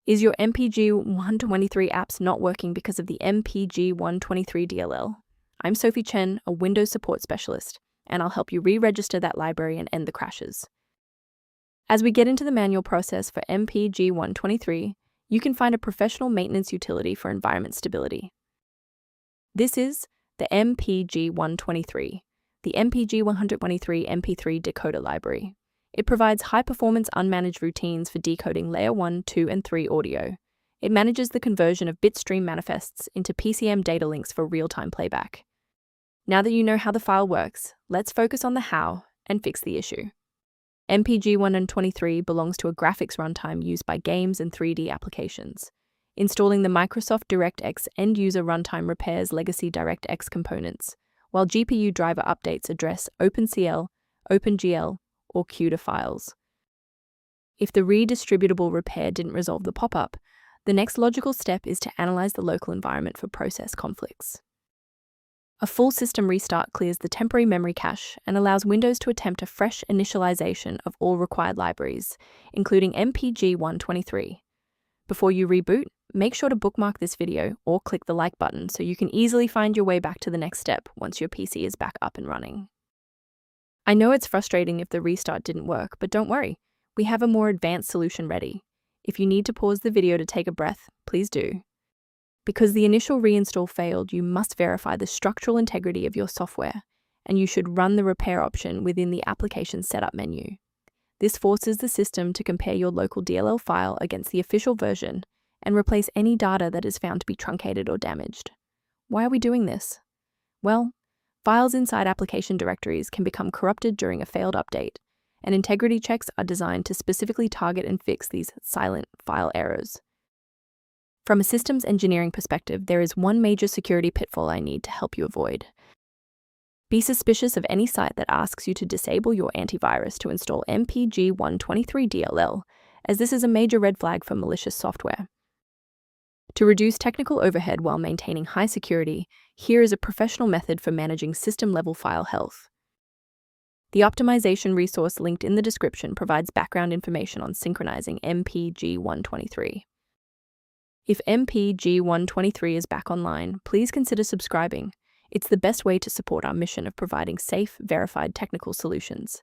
Is your mpg123 apps not working because of the mpg123 DLL? I'm Sophie Chen, a Windows support specialist, and I'll help you re-register that library and end the crashes. As we get into the manual process for mpg123, you can find a professional maintenance utility for environment stability. This is the mpg123, the mpg123 MP3 Decoder Library. It provides high-performance unmanaged routines for decoding layer 1, 2, and 3 audio. It manages the conversion of bitstream manifests into PCM data links for real-time playback. Now that you know how the file works, let's focus on the how and fix the issue. mpg123 belongs to a graphics runtime used by games and 3D applications. Installing the Microsoft DirectX end-user runtime repairs legacy DirectX components, while GPU driver updates address OpenCL, OpenGL, or CUDA files. If the redistributable repair didn't resolve the pop-up, the next logical step is to analyze the local environment for process conflicts. A full system restart clears the temporary memory cache and allows Windows to attempt a fresh initialization of all required libraries, including mpg123. Before you reboot, make sure to bookmark this video or click the like button so you can easily find your way back to the next step once your PC is back up and running. I know it's frustrating if the restart didn't work, but don't worry, we have a more advanced solution ready. If you need to pause the video to take a breath, please do. Because the initial reinstall failed, you must verify the structural integrity of your software, and you should run the repair option within the application setup menu. This forces the system to compare your local DLL file against the official version and replace any data that is found to be truncated or damaged. Why are we doing this? Well, files inside application directories can become corrupted during a failed update, and integrity checks are designed to specifically target and fix these silent file errors. From a systems engineering perspective, there is one major security pitfall I need to help you avoid. Be suspicious of any site that asks you to disable your antivirus to install mpg123.dll, as this is a major red flag for malicious software. To reduce technical overhead while maintaining high security, here is a professional method for managing system-level file health. The optimization resource linked in the description provides background information on synchronizing mpg123. If mpg123 is back online, please consider subscribing. It's the best way to support our mission of providing safe, verified technical solutions.